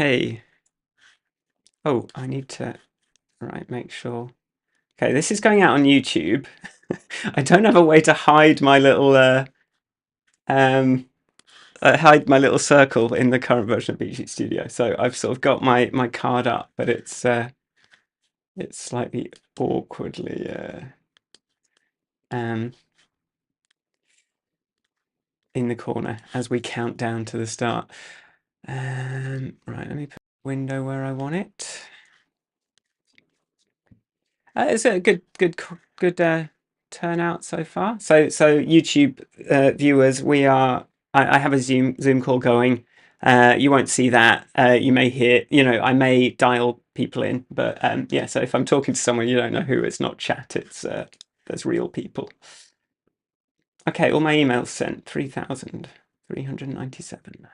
Hey. Oh, I need to, right, make sure. Okay, this is going out on YouTube. I don't have a way to hide my little um hide my little circle in the current version of BeatSheet Studio. So I've sort of got my card up, but it's slightly awkwardly um in the corner as we count down to the start. Right, let me put the window where I want it. It's a good turnout so far. So YouTube viewers, I have a Zoom call going. You won't see that. You may hear, I may dial people in, but yeah. So if I'm talking to someone you don't know who, it's not chat. It's there's real people. Okay, all my emails sent. 3,397.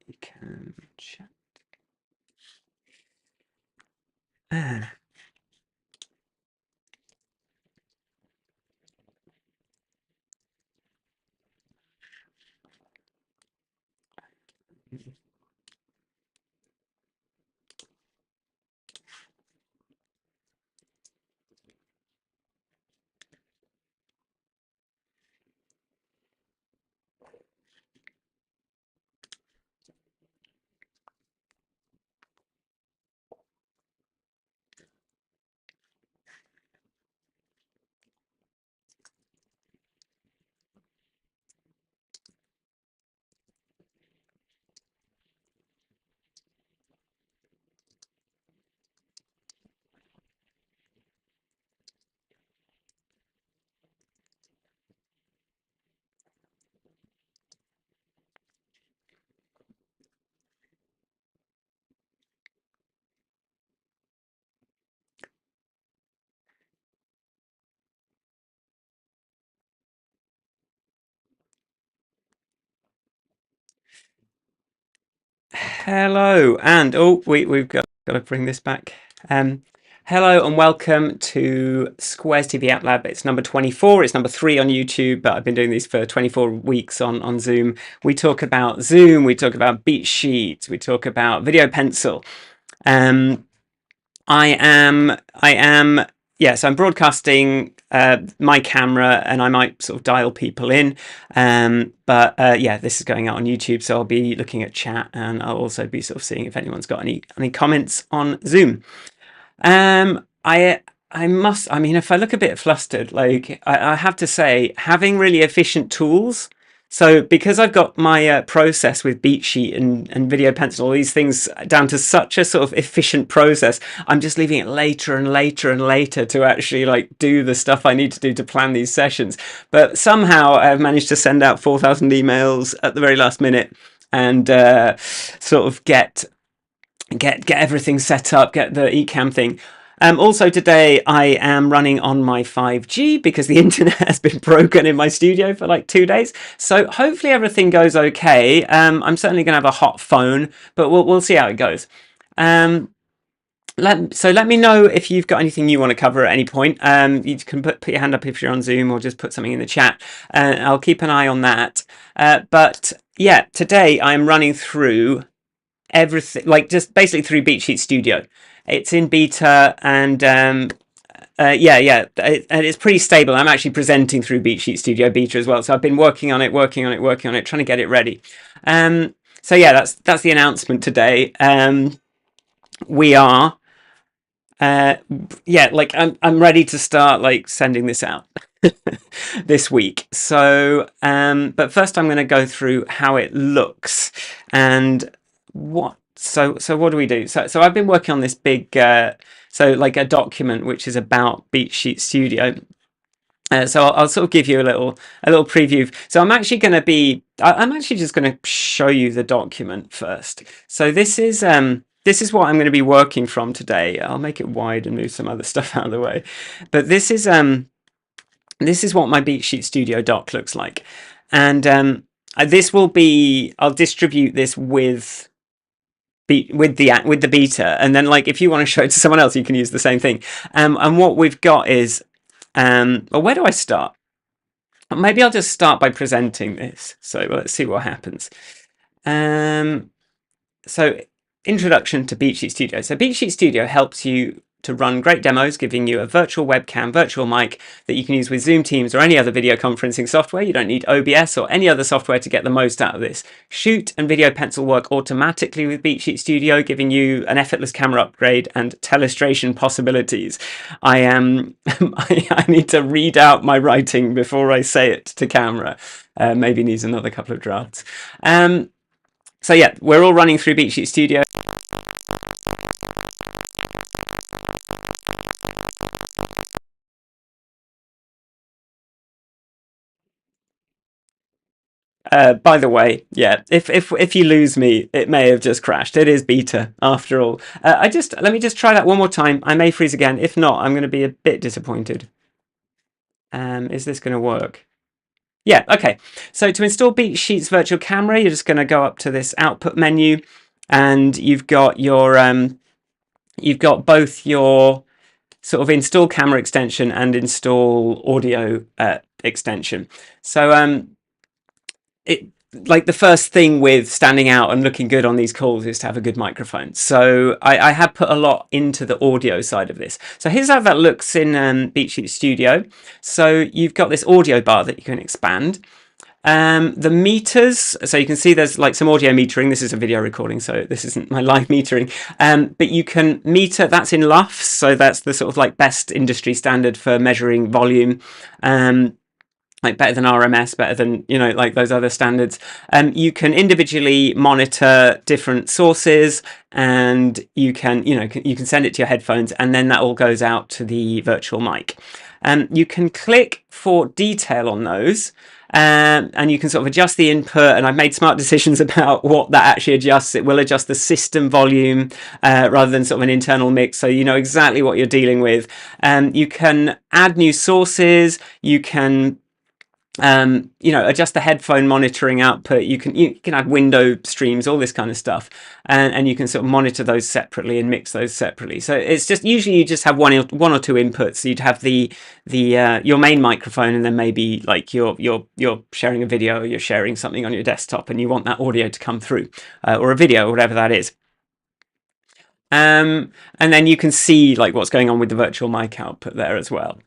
You can chat. Ah. Hello, and oh, we've got to bring this back. Hello and welcome to Squares TV App Lab. It's number 24. It's number 3 on YouTube, but I've been doing these for 24 weeks on Zoom. We talk about Zoom, we talk about Beat Sheets, we talk about Video Pencil. I am, yes, I'm broadcasting my camera and I might sort of dial people in. But yeah, this is going out on YouTube, so I'll be looking at chat and I'll also be sort of seeing if anyone's got any comments on Zoom. I must, I mean, if I look a bit flustered, like I have to say, having really efficient tools. So because I've got my process with BeatSheet and Video Pencil, all these things down to such a sort of efficient process, I'm just leaving it later and later and later to actually like do the stuff I need to do to plan these sessions. But somehow I've managed to send out 4,000 emails at the very last minute and sort of get everything set up, get the eCam thing. Also today I am running on my 5G because the internet has been broken in my studio for like 2 days. So hopefully everything goes okay. I'm certainly going to have a hot phone, but we'll see how it goes. So let me know if you've got anything you want to cover at any point. You can put your hand up if you're on Zoom or just put something in the chat. I'll keep an eye on that. But yeah, today I'm running through everything, like just basically through BeatSheet Studio. It's in beta and yeah, and it's pretty stable. I'm actually presenting through BeatSheet Studio beta as well, so I've been working on it, trying to get it ready. So yeah, that's the announcement today. We are yeah, like I'm ready to start like sending this out this week. So but first I'm going to go through how it looks and what so what do we do? So I've been working on this big so like a document which is about BeatSheet Studio. So I'll sort of give you a little preview. So I'm actually going to I'm actually just going to show you the document first. So this is what I'm going to be working from today. I'll make it wide and move some other stuff out of the way. But this is what my BeatSheet Studio doc looks like, and this will be, I'll distribute this with the beta, and then like if you want to show it to someone else, you can use the same thing. And what we've got is, well, where do I start? Maybe I'll just start by presenting this. So let's see what happens. So introduction to BeatSheet Studio. So BeatSheet Studio helps you to run great demos, giving you a virtual webcam, virtual mic that you can use with Zoom, Teams, or any other video conferencing software. You don't need OBS or any other software to get the most out of this. Shoot and video pencil work automatically with BeatSheet Studio, giving you an effortless camera upgrade and telestration possibilities. I I need to read out my writing before I say it to camera. Maybe needs another couple of drafts. So yeah, we're all running through BeatSheet Studio. By the way, yeah, if you lose me, it may have just crashed. It is beta after all. Let me just try that one more time. I may freeze again. If not, I'm going to be a bit disappointed. Is this going to work? Yeah, okay. So to install BeatSheet's virtual camera, you're just going to go up to this output menu, and you've got both your sort of install camera extension and install audio extension. So it, like, the first thing with standing out and looking good on these calls is to have a good microphone. So I have put a lot into the audio side of this. So here's how that looks in BeatSheet Studio. So you've got this audio bar that you can expand. The meters, so you can see there's like some audio metering. This is a video recording, so this isn't my live metering. But you can meter, that's in LUFS, so that's the sort of like best industry standard for measuring volume. Like better than RMS, better than, like those other standards. You can individually monitor different sources, and you can send it to your headphones, and then that all goes out to the virtual mic. You can click for detail on those, and you can sort of adjust the input, and I've made smart decisions about what that actually adjusts. It will adjust the system volume rather than sort of an internal mix, so you know exactly what you're dealing with. You can add new sources. You can adjust the headphone monitoring output. You can add window streams, all this kind of stuff, and you can sort of monitor those separately and mix those separately. So it's just, usually you just have one or two inputs. So you'd have the your main microphone, and then maybe like you're sharing a video, or you're sharing something on your desktop, and you want that audio to come through, or a video, or whatever that is. And then you can see like what's going on with the virtual mic output there as well.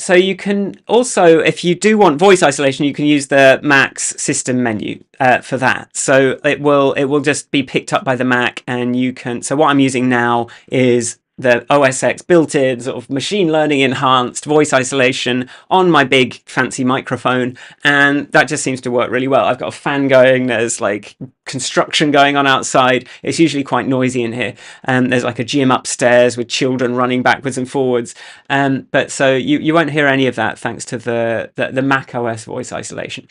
So you can also, if you do want voice isolation, you can use the Mac's system menu for that. So it will just be picked up by the Mac, and you can. So what I'm using now is the OS X built-in sort of machine learning enhanced voice isolation on my big fancy microphone, and that just seems to work really well. I've got a fan going, there's like construction going on outside. It's usually quite noisy in here. There's like a gym upstairs with children running backwards and forwards. But so you won't hear any of that thanks to the Mac OS voice isolation.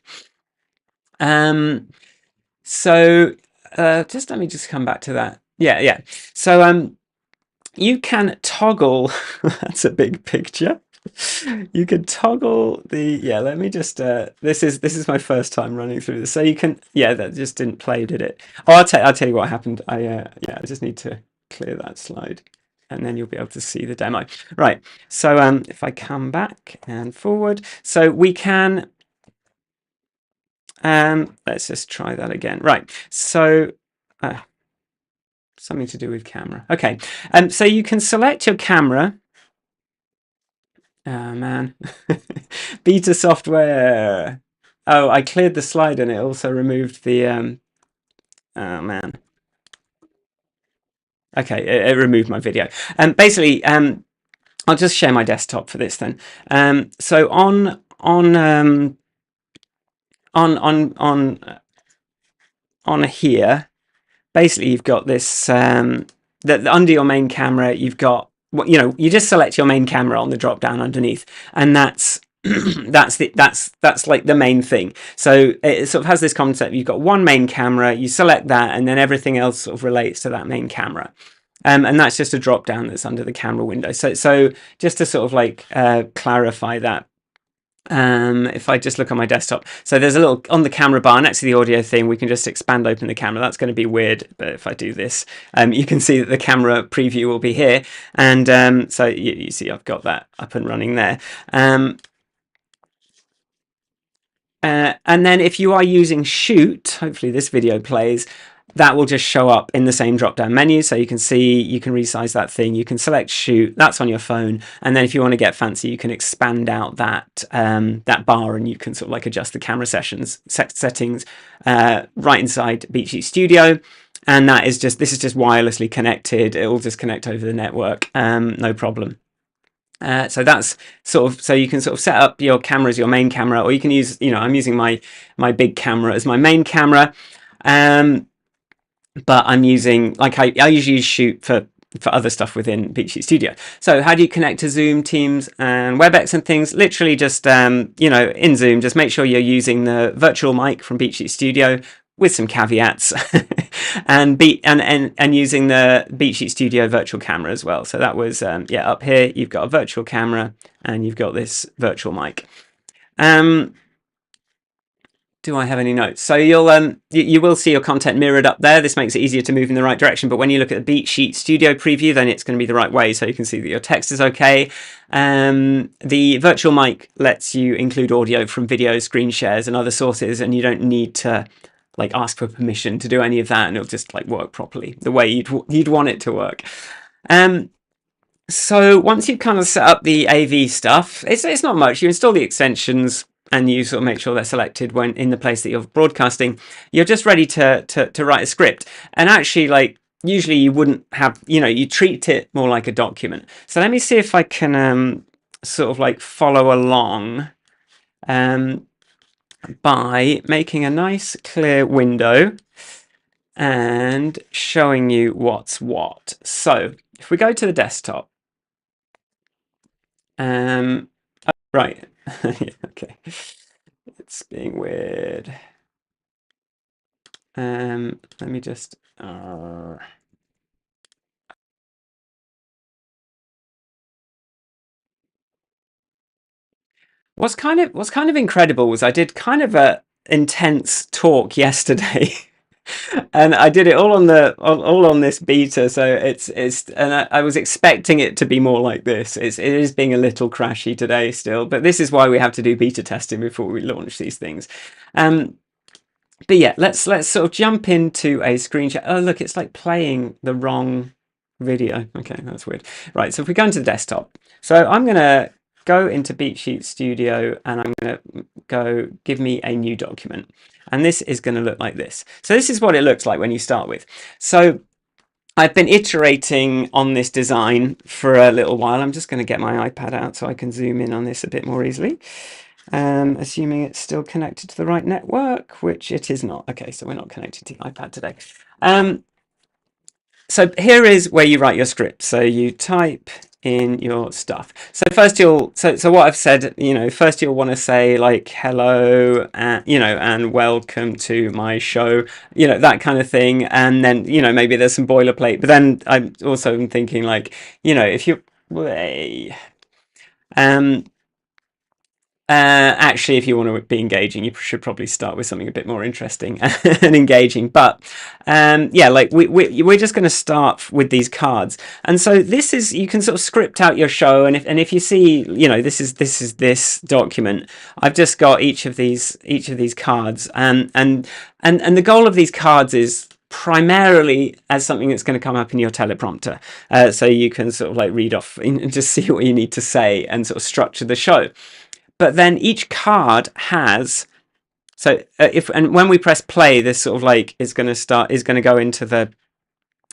So just let me just come back to that. Yeah. So you can toggle. That's a big picture. You can toggle the, let me just this is my first time running through this, so you can, that just didn't play, did it? Oh, I'll tell you what happened. I just need to clear that slide, and then you'll be able to see the demo. Right, so if I come back and forward, so we can let's just try that again. Right, so something to do with camera. Okay, so you can select your camera. Oh man, beta software. Oh, I cleared the slide and it also removed the oh man. Okay, it removed my video. Basically, I'll just share my desktop for this then. So on here, basically you've got this under your main camera, you've got you just select your main camera on the drop down underneath, and that's that's like the main thing. So it sort of has this concept: you've got one main camera, you select that, and then everything else sort of relates to that main camera. And that's just a drop down that's under the camera window. So just to sort of like clarify that, if I just look on my desktop, so there's a little on the camera bar next to the audio thing, we can just expand open the camera. That's going to be weird, but if I do this, you can see that the camera preview will be here, and so you see I've got that up and running there. And then if you are using Shoot, hopefully this video plays, that will just show up in the same drop-down menu. So you can see, you can resize that thing, you can select Shoot, that's on your phone. And then if you want to get fancy, you can expand out that that bar, and you can sort of like adjust the camera settings right inside BeatSheet Studio. And that is just, this is just wirelessly connected. It will just connect over the network, no problem. So that's sort of, so you can sort of set up your camera as your main camera, or you can use, I'm using my big camera as my main camera, but I'm using, like, I usually use Shoot for other stuff within BeatSheet Studio. So how do you connect to Zoom, Teams, and WebEx and things? Literally just, in Zoom, just make sure you're using the virtual mic from BeatSheet Studio, with some caveats, and using the BeatSheet Studio virtual camera as well. So that was up here you've got a virtual camera and you've got this virtual mic. Do I have any notes? So you will see your content mirrored up there. This makes it easier to move in the right direction. But when you look at the BeatSheet Studio preview, then it's going to be the right way. So you can see that your text is okay. The virtual mic lets you include audio from video, screen shares, and other sources, and you don't need to like ask for permission to do any of that, and it'll just like work properly the way you'd want it to work. So once you've kind of set up the AV stuff, it's not much. You install the extensions and you sort of make sure they're selected when in the place that you're broadcasting. You're just ready to write a script. And actually, like, usually you wouldn't have, you treat it more like a document. So let me see if I can sort of like follow along by making a nice clear window and showing you what's what. So if we go to the desktop, right, yeah, okay, it's being weird. Let me just what's kind of incredible was I did kind of a intense talk yesterday. And I did it all on this beta, so it's and I was expecting it to be more like this. It is being a little crashy today still, but this is why we have to do beta testing before we launch these things. But yeah, let's sort of jump into a screen share. Oh look, it's like playing the wrong video. Okay, that's weird. Right, so if we go into the desktop, so I'm gonna go into BeatSheet Studio and I'm gonna go give me a new document. And this is going to look like this. So this is what it looks like when you start with. So I've been iterating on this design for a little while. I'm just going to get my iPad out so I can zoom in on this a bit more easily. Assuming it's still connected to the right network, which it is not. Okay, so we're not connected to the iPad today. So here is where you write your script. So you type in your stuff. So first so what I've said, first you'll want to say like hello, and welcome to my show, that kind of thing. And then, maybe there's some boilerplate, but then I'm also thinking like, if you, actually, if you want to be engaging, you should probably start with something a bit more interesting and engaging. But yeah, like we're just going to start with these cards. And so this is, you can sort of script out your show. And if you see, this is this document. I've just got each of these cards, and the goal of these cards is primarily as something that's going to come up in your teleprompter, so you can sort of like read off and just see what you need to say and sort of structure the show. But then each card has, so when we press play, this sort of like is going to go into the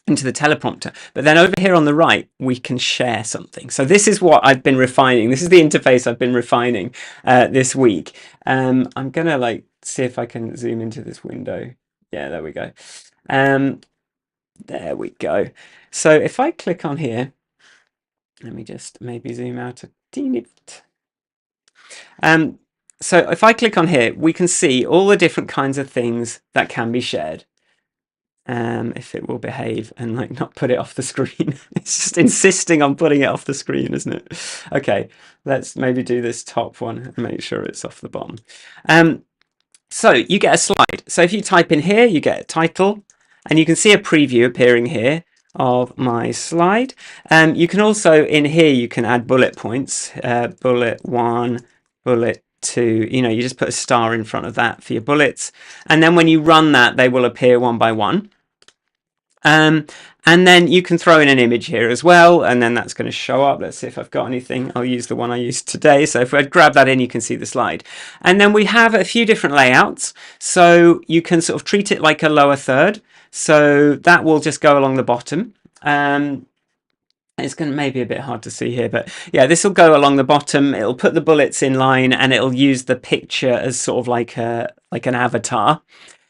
teleprompter. But then over here on the right, we can share something. So this is what I've been refining. This is the interface I've been refining this week. I'm going to like see if I can zoom into this window. Yeah, there we go. There we go. So if I click on here, Let me just maybe zoom out a teeny bit. So if I click on here, we can see all the different kinds of things that can be shared. If it will behave and like not put it off the screen. It's just insisting on putting it off the screen, isn't it? Okay, let's maybe do this top one and make sure it's off the bottom. So you get a slide. So if you type in here, you get a title, and you can see a preview appearing here of my slide. You can also, in here, you can add bullet points, bullet 1, bullet 2, you just put a star in front of that for your bullets. And then when you run that, they will appear one by one. And then you can throw in an image here as well, and then that's going to show up. Let's see if I've got anything. I'll use the one I used today. So if I grab that in, you can see the slide. And then we have a few different layouts. So you can sort of treat it like a lower third. So that will just go along the bottom. It's going to maybe a bit hard to see here, but yeah, this will go along the bottom. It'll put the bullets in line, and it'll use the picture as sort of like an avatar.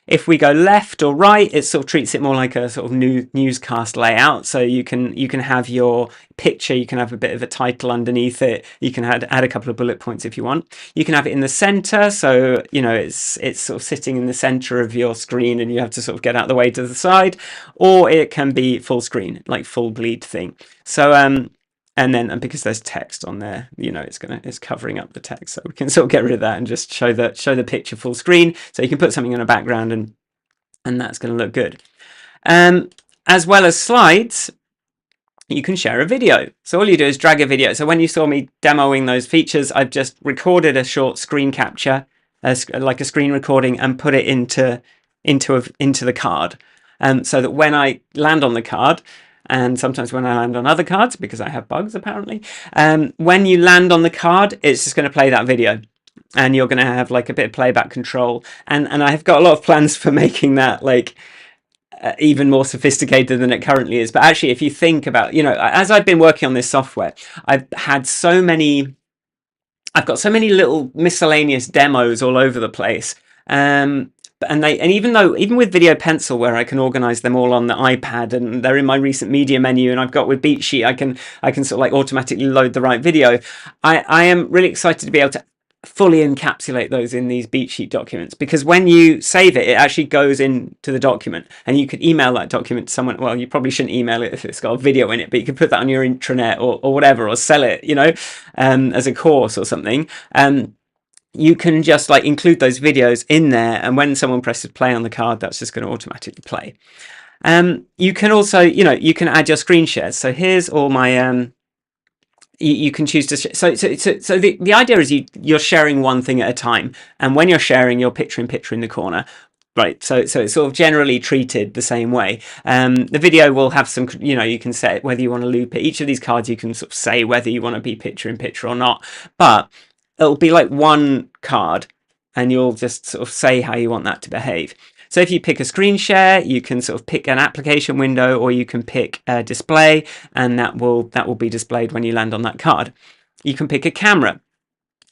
If we go left or right, it sort of treats it more like a sort of newscast layout. So you can have your picture, you can have a bit of a title underneath it, you can add a couple of bullet points if you want. You can have it in the center, so it's sort of sitting in the center of your screen, and you have to sort of get out of the way to the side, or it can be full screen, like full bleed thing. So and then because there's text on there, it's covering up the text, so we can sort of get rid of that and just show the picture full screen. So you can put something in a background, and that's going to look good. As well as slides, you can share a video. So all you do is drag a video. So when you saw me demoing those features, I've just recorded a short screen capture, like a screen recording, and put it into the card, so that when I land on the card. And sometimes when I land on other cards, because I have bugs apparently, when you land on the card, it's just going to play that video, and you're going to have like a bit of playback control. And I have got a lot of plans for making that like even more sophisticated than it currently is. But actually, if you think about, as I've been working on this software, I've got so many little miscellaneous demos all over the place. And even with Video Pencil, where I can organize them all on the iPad, and they're in my recent media menu, and I've got with BeatSheet, I can sort of like automatically load the right video. I am really excited to be able to fully encapsulate those in these BeatSheet documents, because when you save it, it actually goes into the document, and you could email that document to someone. Well, you probably shouldn't email it if it's got a video in it, but you could put that on your intranet or whatever, or sell it, as a course or something. You can just like include those videos in there, and when someone presses play on the card, that's just going to automatically play. You can also, you can add your screen shares. So here's all my you can choose to so the idea is you're sharing one thing at a time, and when you're sharing, you're picture in picture in the corner. Right, so it's sort of generally treated the same way. The video will have some, you can set whether you want to loop it. Each of these cards, you can sort of say whether you want to be picture in picture or not, but it'll be like one card, and you'll just sort of say how you want that to behave. So if you pick a screen share, you can sort of pick an application window, or you can pick a display, and that will be displayed when you land on that card. You can pick a camera.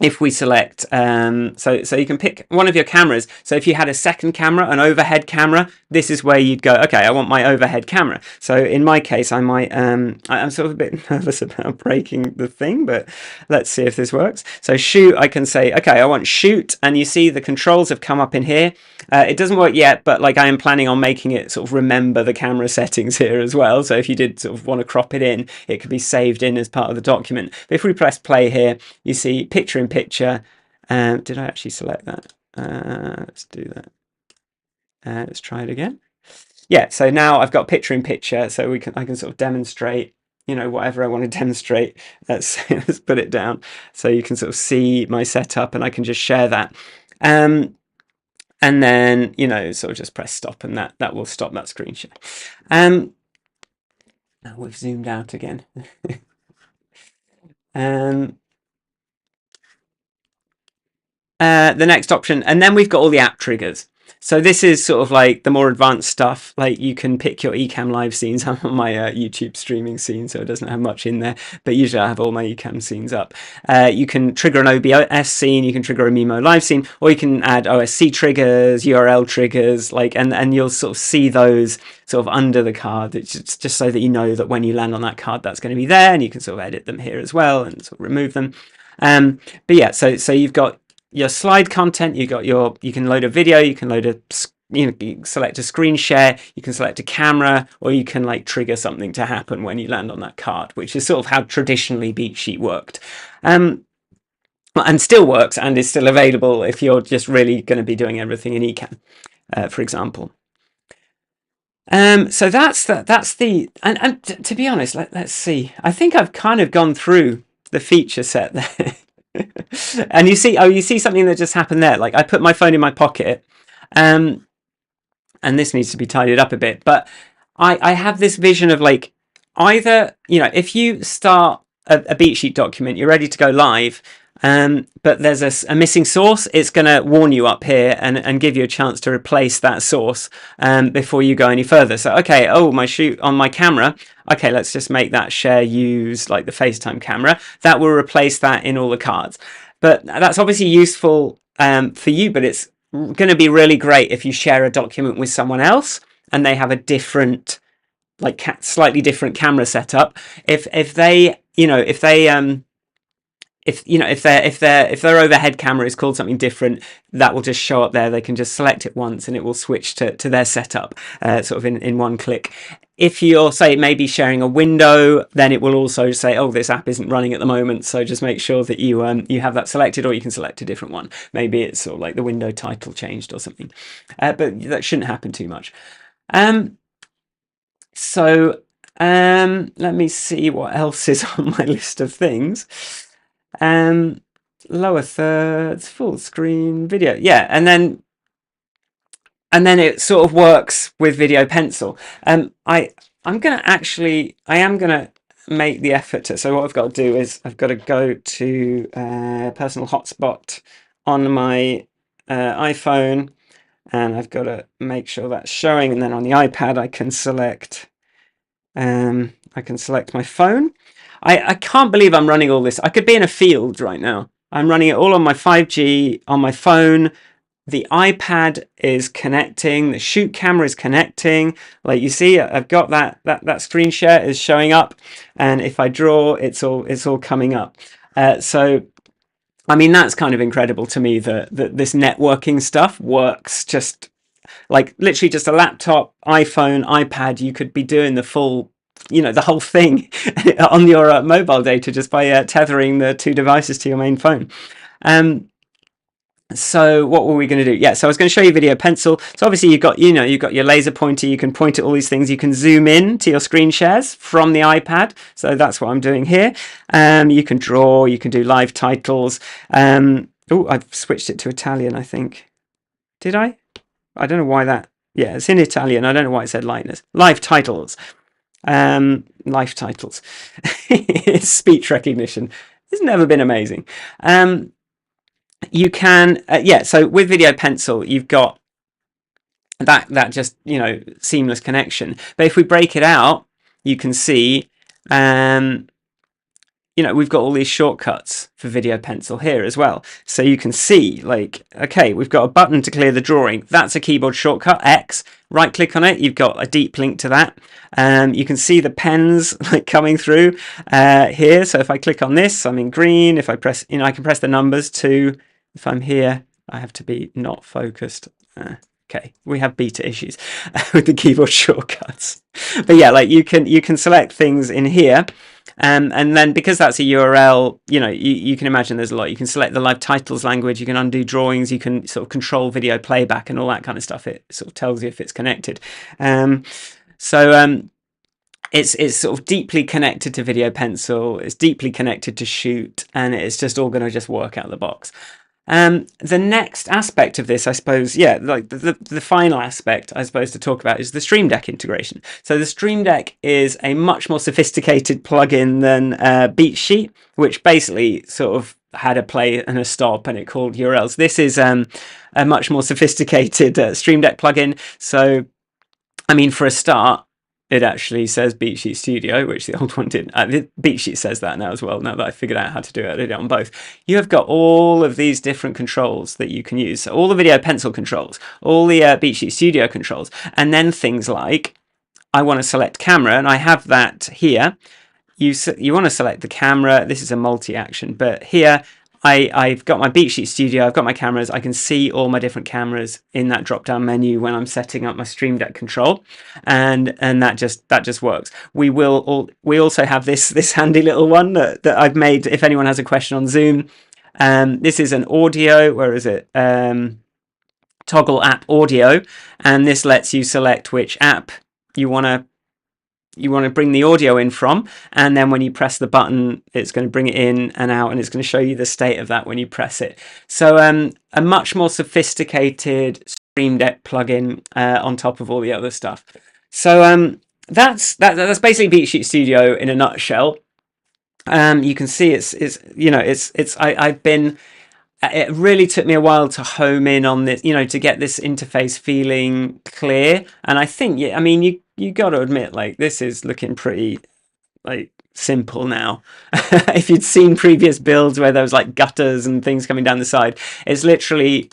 If we select, so you can pick one of your cameras. So if you had a second camera, an overhead camera, this is where you'd go, okay, I want my overhead camera. So in my case, I might, I'm sort of a bit nervous about breaking the thing, but let's see if this works. So shoot, I can say, okay, I want shoot, and you see the controls have come up in here. It doesn't work yet, but like I am planning on making it sort of remember the camera settings here as well. So if you did sort of want to crop it in, it could be saved in as part of the document. But if we press play here, you see picture in picture. Did I actually select that? Let's do that. Let's try it again. Yeah, so now I've got picture in picture, so I can sort of demonstrate, whatever I want to demonstrate. Let's put it down so you can sort of see my setup, and I can just share that. And then, sort of just press stop, and that will stop that screen share. Now we've zoomed out again. The next option, and then we've got all the app triggers. So this is sort of like the more advanced stuff. Like you can pick your Ecamm live scenes. I'm on my YouTube streaming scene, so it doesn't have much in there. But usually I have all my Ecamm scenes up. You can trigger an OBS scene. You can trigger a Mimo live scene, or you can add OSC triggers, URL triggers, like, and you'll sort of see those sort of under the card. It's just so that you know that when you land on that card, that's going to be there, and you can sort of edit them here as well and sort of remove them. But yeah, so you've got your slide content, you can load a video, you can load you select a screen share, you can select a camera, or you can like trigger something to happen when you land on that card, which is sort of how traditionally BeatSheet worked. And still works and is still available if you're just really going to be doing everything in Ecamm, for example. So that's the and to be honest, let's see. I think I've kind of gone through the feature set there. And you see something that just happened there. Like I put my phone in my pocket, and this needs to be tidied up a bit. But I have this vision of like either, if you start a BeatSheet document, you're ready to go live, but there's a missing source, it's going to warn you up here and give you a chance to replace that source before you go any further. So, okay, my shoot on my camera. Okay, let's just make that share use like the FaceTime camera. That will replace that in all the cards. But that's obviously useful for you, but it's going to be really great if you share a document with someone else and they have a different, like slightly different camera setup. If their overhead camera is called something different, that will just show up there. They can just select it once and it will switch to their setup sort of in one click. If you're, say, maybe sharing a window, then it will also say, oh, this app isn't running at the moment, so just make sure that you have that selected, or you can select a different one. Maybe it's sort of like the window title changed or something. But that shouldn't happen too much. So let me see what else is on my list of things. Lower thirds, full screen video, yeah, and then it sort of works with Video Pencil. I am gonna make the effort to. So what I've got to do is I've got to go to personal hotspot on my iPhone, and I've got to make sure that's showing. And then on the iPad, I can select my phone. I can't believe I'm running all this. I could be in a field right now. I'm running it all on my 5G, on my phone. The iPad is connecting. The shoot camera is connecting. Like you see, I've got that screen share is showing up. And if I draw, it's all coming up. So, I mean, that's kind of incredible to me that this networking stuff works just like literally just a laptop, iPhone, iPad. You could be doing the full, the whole thing on your mobile data just by tethering the two devices to your main phone. So what were we going to do? Yeah, so I was going to show you Video Pencil. So obviously you've got your laser pointer. You can point at all these things. You can zoom in to your screen shares from the iPad. So that's what I'm doing here. You can draw. You can do live titles. I've switched it to Italian, I think. Did I? I don't know why that. Yeah, it's in Italian. I don't know why it said live titles. Live titles. It's speech recognition. It's never been amazing. You can, so with Video Pencil, you've got that just, seamless connection. But if we break it out, you can see, we've got all these shortcuts for Video Pencil here as well. So you can see, like, okay, we've got a button to clear the drawing. That's a keyboard shortcut, X. Right click on it, you've got a deep link to that. You can see the pens like coming through here. So if I click on this, I'm in green. If I press, I can press the numbers too. If I'm here, I have to be not focused. Okay, we have beta issues with the keyboard shortcuts. But yeah, like you can select things in here. And then because that's a URL, you can imagine there's a lot. You can select the live titles language, you can undo drawings, you can sort of control video playback and all that kind of stuff. It sort of tells you if it's connected. It's sort of deeply connected to Video Pencil, it's deeply connected to Shoot, and it's just all going to just work out of the box. The next aspect of this, I suppose, like the final aspect, I suppose, to talk about is the Stream Deck integration. So the Stream Deck is a much more sophisticated plugin than BeatSheet, which basically sort of had a play and a stop, and it called URLs. This is a much more sophisticated Stream Deck plugin. So, I mean, for a start, it actually says BeatSheet Studio, which the old one didn't. BeatSheet says that now as well. Now that I figured out how to do it, I did it on both. You have got all of these different controls that you can use. So all the video pencil controls, all the BeatSheet Studio controls, and then things like I want to select camera, and I have that here. You want to select the camera. This is a multi-action, but here I've got my BeatSheet Studio, I've got my cameras, I can see all my different cameras in that drop-down menu when I'm setting up my Stream Deck control, and that just works. We also have this handy little one that I've made if anyone has a question on Zoom. This is an audio, where is it? Toggle app audio, and this lets you select which app you want to bring the audio in from, and then when you press the button, it's going to bring it in and out, and it's going to show you the state of that when you press it. So a much more sophisticated Stream Deck plugin on top of all the other stuff. So that's basically BeatSheet Studio in a nutshell. You can see it really took me a while to home in on this, to get this interface feeling clear. And I think, I mean, you got to admit, like, this is looking pretty, like, simple now. If you'd seen previous builds where there was like gutters and things coming down the side, it's literally,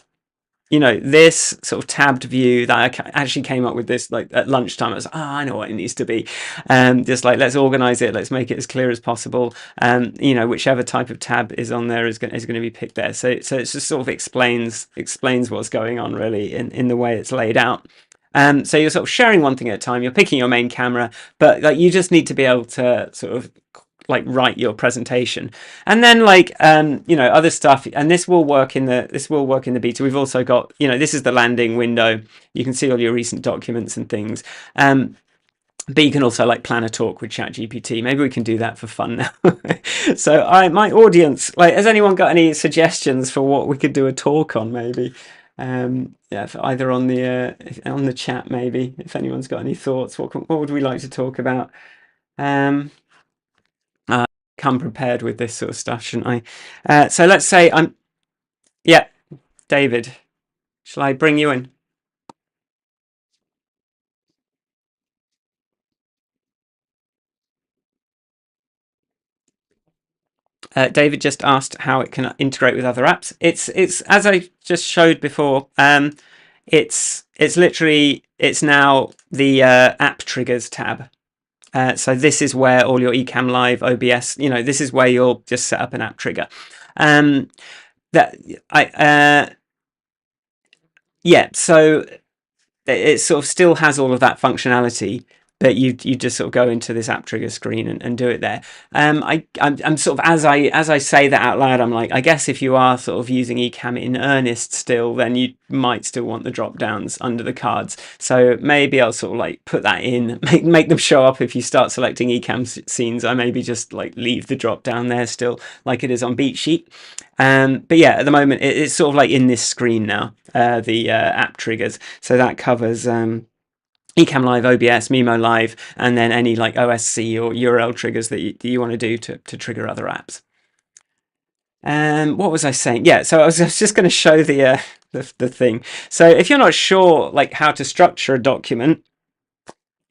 this sort of tabbed view that I actually came up with this like at lunchtime. I was like, I know what it needs to be. Just like, let's organize it, let's make it as clear as possible. Whichever type of tab is on there is going to be picked there. So it just sort of explains what's going on really in the way it's laid out. So you're sort of sharing one thing at a time. You're picking your main camera, but like you just need to be able to sort of like write your presentation, and then like other stuff. And this will work in the beta. We've also got this is the landing window. You can see all your recent documents and things. But you can also like plan a talk with ChatGPT. Maybe we can do that for fun now. So my audience, like, has anyone got any suggestions for what we could do a talk on? Maybe. Either on the chat, maybe, if anyone's got any thoughts. What would we like to talk about? Come prepared with this sort of stuff, shouldn't I? So let's say David, shall I bring you in? David just asked how it can integrate with other apps. It's as I just showed before. It's now the app triggers tab. So this is where all your Ecamm Live, OBS, this is where you'll just set up an app trigger. So it sort of still has all of that functionality, but you just sort of go into this app trigger screen and do it there. I'm sort of, as I say that out loud, I'm like, I guess if you are sort of using Ecamm in earnest still, then you might still want the drop downs under the cards. So maybe I'll sort of like put that in, make them show up if you start selecting Ecamm scenes. I maybe just like leave the drop down there still, like it is on BeatSheet. But yeah, at the moment it's sort of like in this screen now, the app triggers. So that covers Ecamm Live, OBS, Mimo Live, and then any like OSC or URL triggers that you want to do to trigger other apps. What was I saying? Yeah, so I was just going to show the thing. So if you're not sure like how to structure a document,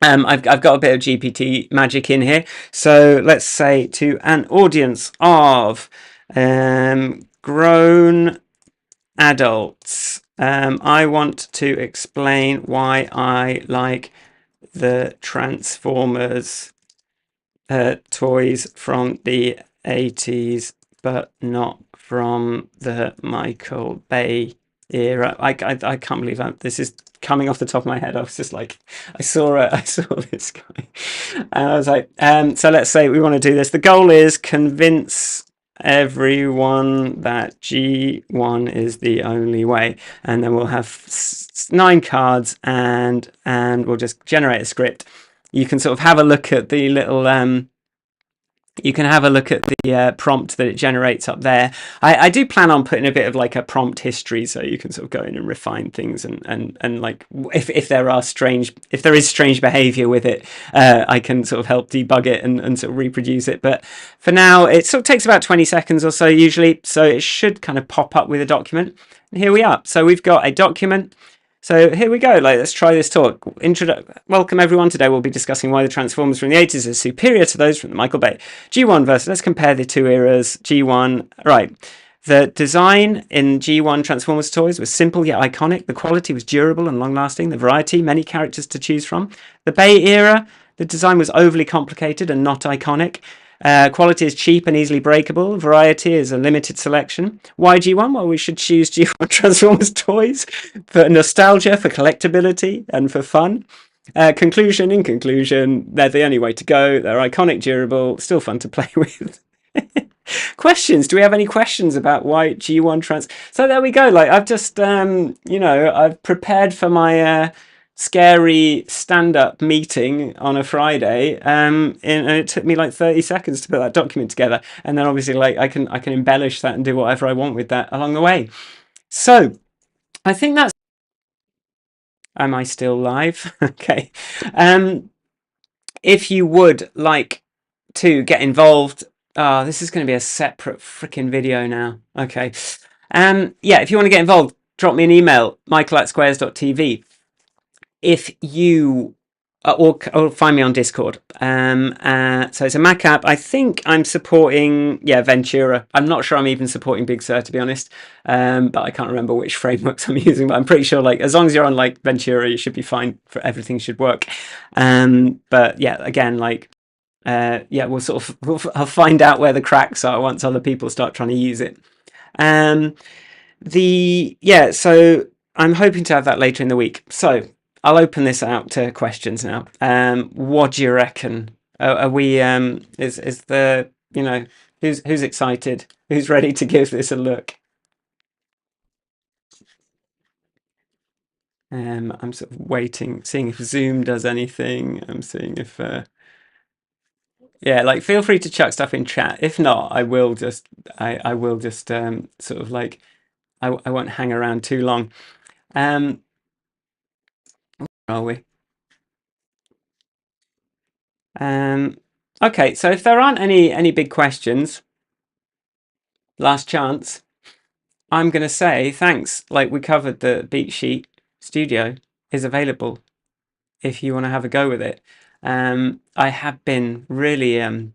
I've got a bit of GPT magic in here. So let's say to an audience of grown adults, I want to explain why I like the Transformers toys from the 80s, but not from the Michael Bay era. I can't believe that this is coming off the top of my head. I was just like, I saw this guy, and I was like, so let's say we want to do this. The goal is convince everyone that G1 is the only way, and then we'll have 9 cards, and we'll just generate a script. You can sort of have a look at the little you can have a look at the prompt that it generates up there. I do plan on putting a bit of like a prompt history, so you can sort of go in and refine things, and like if there are if there is strange behavior with it, I can sort of help debug it and sort of reproduce it. But for now, it sort of takes about 20 seconds or so usually, so it should kind of pop up with a document. And here we are. So we've got a document. So here we go. Like, let's try this talk. Welcome everyone. Today we'll be discussing why the Transformers from the 80s are superior to those from the Michael Bay G1 versus. Let's compare the two eras. G1, right. The design in G1 Transformers toys was simple yet iconic. The quality was durable and long-lasting. The variety, many characters to choose from. The Bay era, the design was overly complicated and not iconic. Quality is cheap and easily breakable. Variety is a limited selection. Why G1? Well, we should choose G1 Transformers toys for nostalgia, for collectability, and for fun. In conclusion, they're the only way to go. They're iconic, durable, still fun to play with. Questions? Do we have any questions about why G1 Trans? So there we go. Like, I've just, I've prepared for my scary stand-up meeting on a Friday, and it took me like 30 seconds to put that document together, and then obviously like I can embellish that and do whatever I want with that along the way. So I think that's. Am I still live? Okay. If you would like to get involved, this is going to be a separate freaking video now. Okay. Yeah, if you want to get involved, drop me an email, michael@squares.tv. If you or find me on Discord. So it's a Mac app. I think I'm supporting Ventura. I'm not sure I'm even supporting Big Sur, to be honest. But I can't remember which frameworks I'm using. But I'm pretty sure like as long as you're on like Ventura, you should be fine. For everything should work. But yeah, again, like we'll sort of I'll find out where the cracks are once other people start trying to use it. So I'm hoping to have that later in the week. So I'll open this out to questions now. What do you reckon? Are we? Is the who's excited? Who's ready to give this a look? I'm sort of waiting, seeing if Zoom does anything. I'm seeing if like feel free to chuck stuff in chat. If not, I will just sort of like I won't hang around too long. Where are we? Okay, so if there aren't any big questions, last chance. I'm gonna say thanks. Like we covered, the Beat Sheet Studio is available if you want to have a go with it. I have been really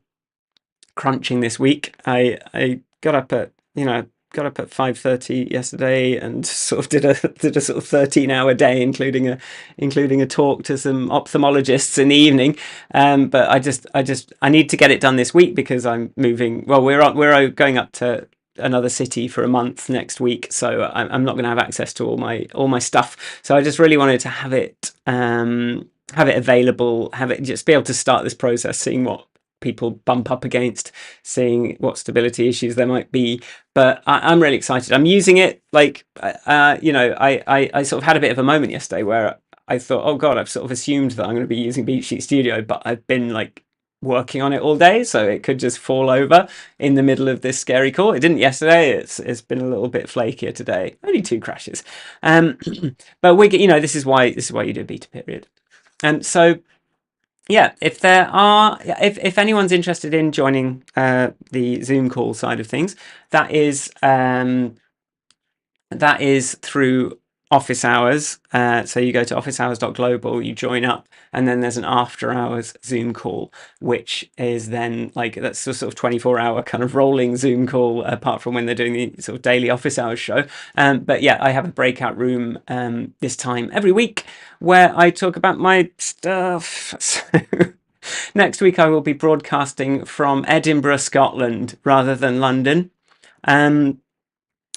crunching this week. I got up at 5:30 yesterday and sort of did a sort of 13-hour day, including a talk to some ophthalmologists in the evening. But I need to get it done this week because I'm moving. Well, we're going up to another city for a month next week, so I'm not going to have access to all my stuff. So I just really wanted to have it available, have it just be able to start this process, seeing what people bump up against, seeing what stability issues there might be. But I'm really excited. I'm using it like I sort of had a bit of a moment yesterday where I thought, oh god, I've sort of assumed that I'm going to be using Beat Sheet Studio, but I've been like working on it all day, so it could just fall over in the middle of this scary call. It didn't yesterday. It's been a little bit flakier today. Only 2 crashes. But this is why you do a beta period. So yeah, if anyone's interested in joining the Zoom call side of things, that is through office hours. So you go to officehours.global, you join up, and then there's an after hours Zoom call, which is then like that's a sort of 24-hour kind of rolling Zoom call, apart from when they're doing the sort of daily office hours show. But yeah, I have a breakout room this time every week where I talk about my stuff. So next week I will be broadcasting from Edinburgh, Scotland, rather than London.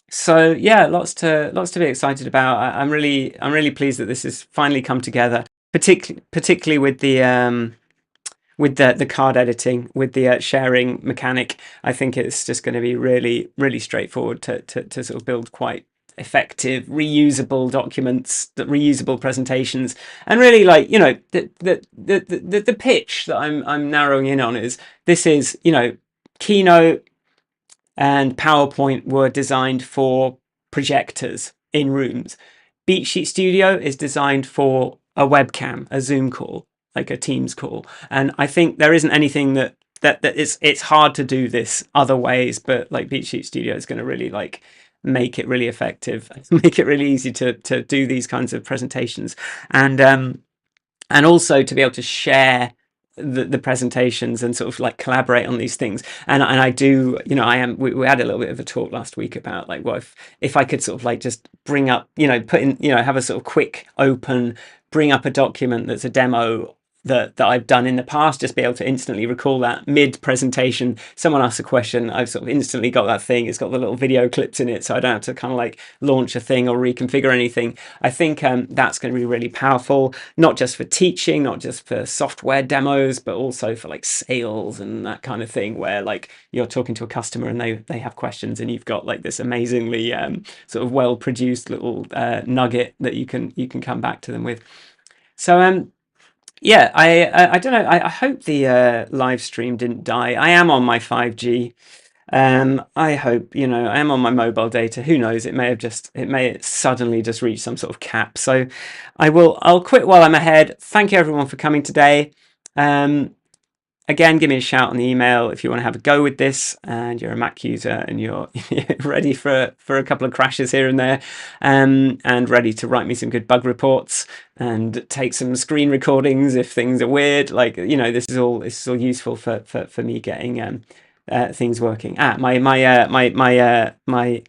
So yeah, lots to be excited about. I'm really pleased that this has finally come together, particularly with the card editing, with the sharing mechanic. I think it's just going to be really straightforward to sort of build quite effective, reusable documents, reusable presentations, and really, like, you know, the pitch that I'm narrowing in on is this is, you know, Keynote and PowerPoint were designed for projectors in rooms. BeatSheet Studio is designed for a webcam, a Zoom call, like a Teams call. And I think there isn't anything that it's hard to do this other ways, but like BeatSheet Studio is going to really like make it really effective, make it really easy to do these kinds of presentations, and also to be able to share the presentations and sort of like collaborate on these things. And I do, you know, we had a little bit of a talk last week about like, what if I could sort of like just bring up, you know, put in, you know, have a sort of quick open, bring up a document that's a demo that I've done in the past, just be able to instantly recall that mid presentation. Someone asks a question, I've sort of instantly got that thing. It's got the little video clips in it, so I don't have to kind of like launch a thing or reconfigure anything. I think that's going to be really powerful, not just for teaching, not just for software demos, but also for like sales and that kind of thing, where like you're talking to a customer and they have questions, and you've got like this amazingly sort of well produced little nugget that you can come back to them with. So yeah, I don't know. I hope the live stream didn't die. I am on my 5G. I hope, you know, I am on my mobile data. Who knows? It may suddenly just reach some sort of cap. So I'll quit while I'm ahead. Thank you everyone for coming today. Again, give me a shout on the email if you want to have a go with this and you're a Mac user and you're ready for a couple of crashes here and there, and ready to write me some good bug reports and take some screen recordings if things are weird. Like, you know, this is all useful for me getting things working. My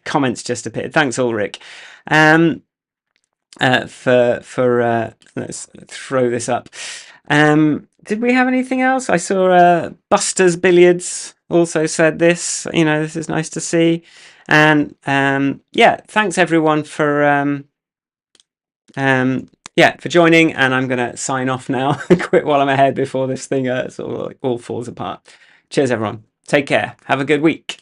comments just appeared. Thanks, Ulrich. Let's throw this up. Did we have anything else? I saw Buster's Billiards also said this. You know, this is nice to see. And yeah, thanks everyone for for joining. And I'm gonna sign off now. Quit while I'm ahead before this thing sort of like all falls apart. Cheers, everyone. Take care. Have a good week.